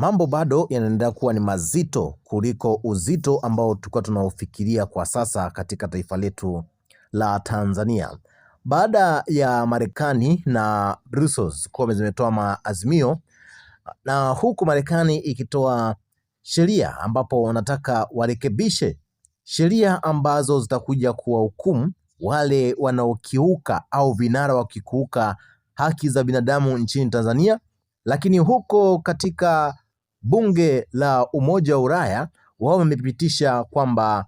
Mambo bado yanaendelea kuwa ni mazito kuliko uzito ambao tulikuwa tunaofikiria kwa sasa katika taifa letu la Tanzania. Baada ya Marekani na Brussels kuwa zimetoa maazimio, na huku Marekani ikitoa sheria ambapo wanataka warekebishe sheria ambazo zitakuja kuwahukumu wale wanaokiuka au vinara wakikiuka haki za binadamu nchini Tanzania. Lakini huko katika bunge la Umoja wa Ulaya wao wamepitisha kwamba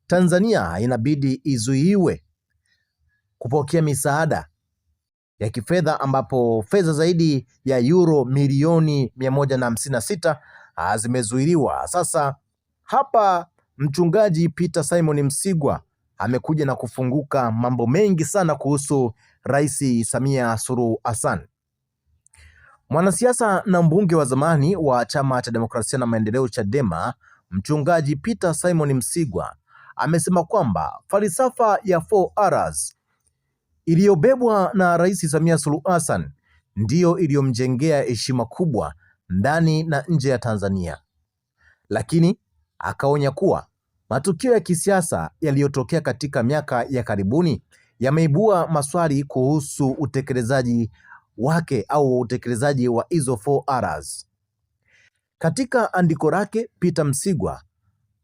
Tanzania inabidi izuiwe kupokea misaada ya kifedha, ambapo fedha zaidi ya euro milioni 156 zimezuiliwa. Sasa hapa mchungaji Peter Simon Msigwa amekuja na kufunguka mambo mengi sana kuhusu Rais Samia Suluhu Hassan. Mwanasiasa na mbunge wa zamani wa Chama cha Demokrasia na Maendeleo Chadema, mchungaji Peter Simon Msigwa amesema kwamba falsafa ya 4Rs iliyobebwa na Rais Samia Suluhu Hassan ndiyo iliyomjengea heshima kubwa ndani na nje ya Tanzania. Lakini akaonya kuwa matukio ya kisiasa yaliyotokea katika miaka ya karibuni yameibua maswali kuhusu utekelezaji wake au utekelezaji wa hizo 4Rs. Katika andiko lake, Peter Msigwa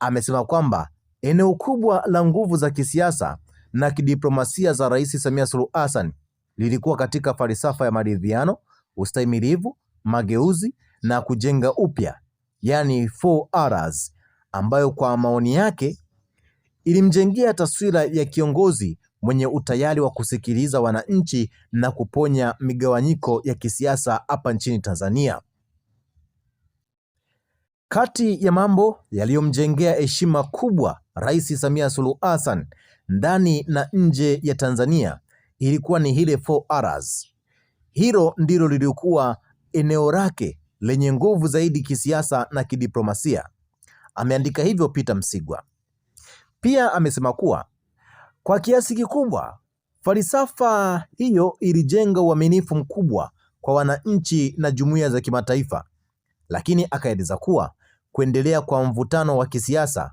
amesema kwamba eneo kubwa la nguvu za kisiasa na kidiplomasia za Rais Samia Suluhu Hassan lilikuwa katika falsafa ya maridhiano, ustahimilivu, mageuzi na kujenga upya, yani 4Rs, ambayo kwa maoni yake ilimjengea taswira ya kiongozi mwenye utayari wa kusikiliza wananchi na kuponya migawanyiko ya kisiasa hapa nchini Tanzania. Kati ya mambo yaliyomjengea heshima kubwa Rais Samia Suluhu Hassan ndani na nje ya Tanzania ilikuwa ni ile 4Rs. Hilo ndilo lilikuwa eneo lake lenye nguvu zaidi kisiasa na kidiplomasia. Ameandika hivyo Peter Msigwa. Pia amesema kuwa kwa kiasi kikubwa falsafa hiyo ilijenga uaminifu mkubwa kwa wananchi na jumuiya za kimataifa, lakini akaeleza kuwa kuendelea kwa mvutano wa kisiasa,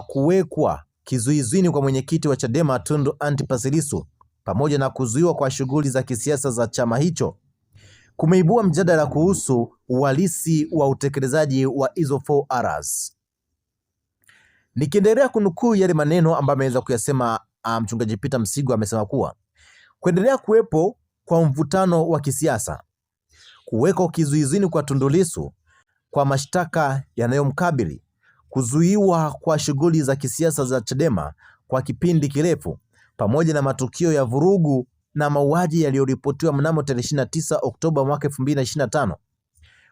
kuwekwa kizuizini kwa mwenyekiti wa Chadema Tundu Antipas Lissu pamoja na kuzuiwa kwa shughuli za kisiasa za chama hicho kumeibua mjadala kuhusu uhalisi wa utekelezaji wa hizo 4Rs. Nikiendelea kunukuu yale maneno ambayo ameweza kuyasema mchungaji Peter Msigwa, amesema kuwa kuendelea kuwepo kwa mvutano wa kisiasa, kuwekwa kizuizini kwa Tundu Lissu kwa mashtaka yanayomkabili, kuzuiwa kwa shughuli za kisiasa za Chadema kwa kipindi kirefu, pamoja na matukio ya vurugu na mauaji yaliyoripotiwa mnamo 29 Oktoba mwaka 2025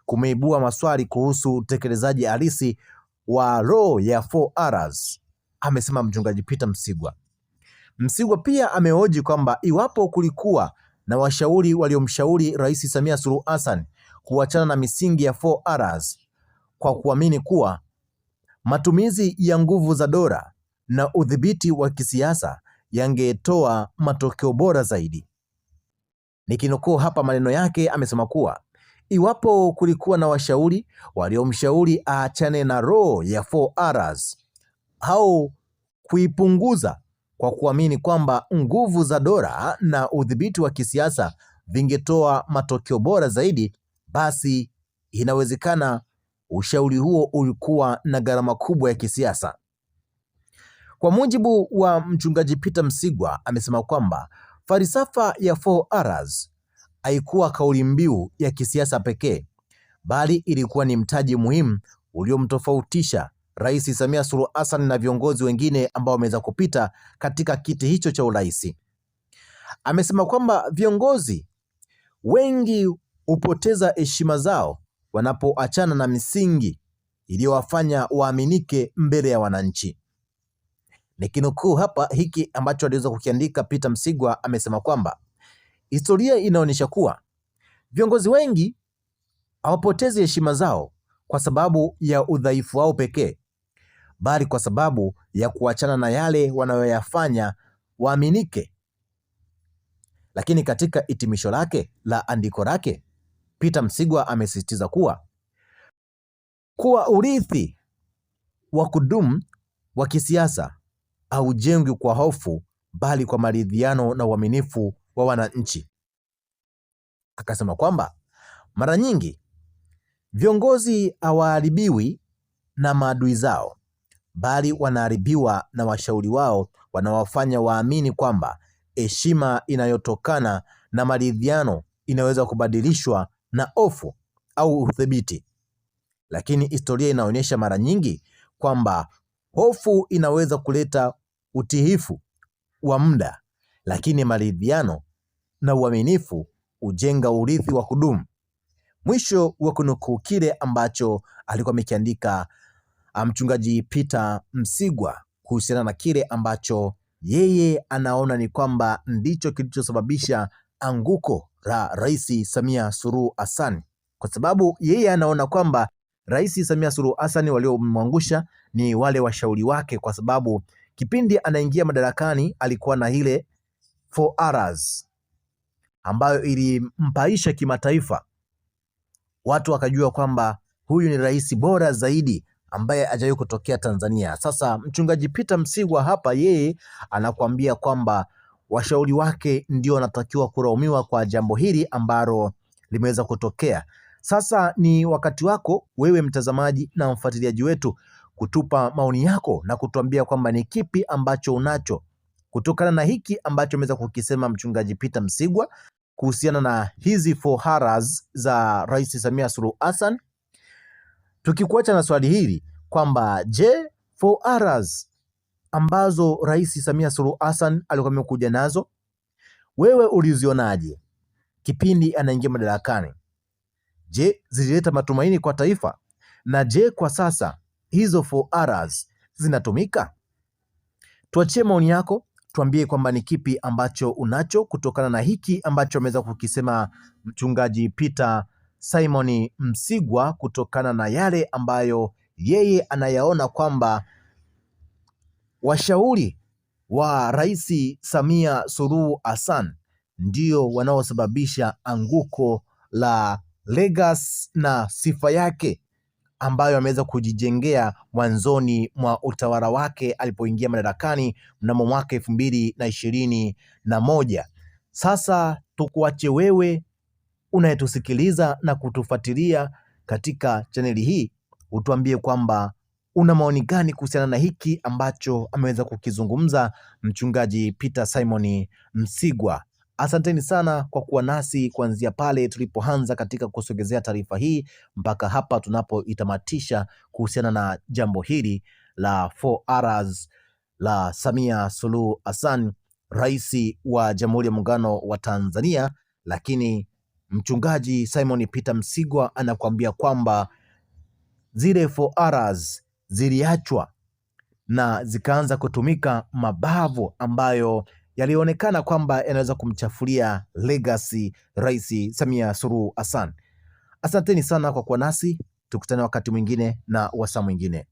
kumeibua maswali kuhusu utekelezaji halisi wa roho ya 4Rs, amesema mchungaji Peter Msigwa. Msigwa pia amehoji kwamba iwapo kulikuwa na washauri waliomshauri Rais Samia Suluhu Hassan kuachana na misingi ya 4Rs kwa kuamini kuwa matumizi ya nguvu za dola na udhibiti wa kisiasa yangetoa matokeo bora zaidi. Nikinukuu hapa maneno yake, amesema kuwa iwapo kulikuwa na washauri waliomshauri aachane na roho ya 4Rs au kuipunguza kwa kuamini kwamba nguvu za dola na udhibiti wa kisiasa vingetoa matokeo bora zaidi, basi inawezekana ushauri huo ulikuwa na gharama kubwa ya kisiasa. Kwa mujibu wa mchungaji Peter Msigwa, amesema kwamba falsafa ya 4Rs haikuwa kauli mbiu ya kisiasa pekee, bali ilikuwa ni mtaji muhimu uliomtofautisha Rais Samia Suluhu Hassan na viongozi wengine ambao wameweza kupita katika kiti hicho cha urais. Amesema kwamba viongozi wengi hupoteza heshima zao wanapoachana na misingi iliyowafanya waaminike mbele ya wananchi. Nikinukuu hapa hiki ambacho aliweza kukiandika Peter Msigwa, amesema kwamba historia inaonyesha kuwa viongozi wengi hawapotezi heshima zao kwa sababu ya udhaifu wao pekee, bali kwa sababu ya kuachana na yale wanayoyafanya waaminike. Lakini katika hitimisho lake la andiko lake, Peter Msigwa amesisitiza kuwa kuwa urithi wa kudumu wa kisiasa haujengwi kwa hofu, bali kwa maridhiano na uaminifu wa wananchi. Akasema kwamba mara nyingi viongozi hawaharibiwi na maadui zao, bali wanaharibiwa na washauri wao wanaowafanya waamini kwamba heshima inayotokana na maridhiano inaweza kubadilishwa na hofu au udhibiti. Lakini historia inaonyesha mara nyingi kwamba hofu inaweza kuleta utiifu wa muda, lakini maridhiano na uaminifu hujenga urithi wa kudumu. Mwisho wa kunukuu kile ambacho alikuwa amekiandika mchungaji Peter Msigwa kuhusiana na kile ambacho yeye anaona ni kwamba ndicho kilichosababisha anguko la Rais Samia Suluhu Hassan, kwa sababu yeye anaona kwamba Rais Samia Suluhu Hassan waliomwangusha ni wale washauri wake, kwa sababu kipindi anaingia madarakani alikuwa na ile 4Rs ambayo ilimpaisha kimataifa, watu wakajua kwamba huyu ni rais bora zaidi ambaye hajawahi kutokea Tanzania. Sasa mchungaji Peter Msigwa hapa yeye anakuambia kwamba washauri wake ndio wanatakiwa kulaumiwa kwa jambo hili ambalo limeweza kutokea. Sasa ni wakati wako wewe mtazamaji na mfuatiliaji wetu kutupa maoni yako na kutuambia kwamba ni kipi ambacho unacho kutokana na hiki ambacho ameweza kukisema mchungaji Peter Msigwa kuhusiana na hizi 4Rs za Rais Samia Suluhu Hassan. Tukikuacha na swali hili kwamba je, 4Rs ambazo Rais Samia Suluhu Hassan alikuwa amekuja nazo, wewe ulizionaje kipindi anaingia madarakani? Je, zilileta matumaini kwa taifa? Na je, kwa sasa hizo 4Rs zinatumika? Tuachie maoni yako, tuambie kwamba ni kipi ambacho unacho kutokana na hiki ambacho ameweza kukisema mchungaji Peter Simon Msigwa, kutokana na yale ambayo yeye anayaona kwamba washauri wa Rais Samia Suluhu Hassan ndio wanaosababisha anguko la legacy na sifa yake ambayo ameweza kujijengea mwanzoni mwa utawala wake alipoingia madarakani mnamo mwaka 2021. Sasa tukuache wewe unayetusikiliza na kutufuatilia katika chaneli hii, utuambie kwamba una maoni gani kuhusiana na hiki ambacho ameweza kukizungumza mchungaji Peter Simon Msigwa. Asanteni sana kwa kuwa nasi kuanzia pale tulipoanza katika kusogezea taarifa hii mpaka hapa tunapoitamatisha kuhusiana na jambo hili la 4Rs la Samia Suluhu Hassan, rais wa Jamhuri ya Muungano wa Tanzania. Lakini mchungaji Simon Peter Msigwa anakuambia kwamba zile 4Rs ziliachwa na zikaanza kutumika mabavu ambayo yalionekana kwamba yanaweza kumchafulia legacy Rais Samia Suluhu Hassan. Asanteni sana kwa kuwa nasi, tukutane wakati mwingine na wasaa mwingine.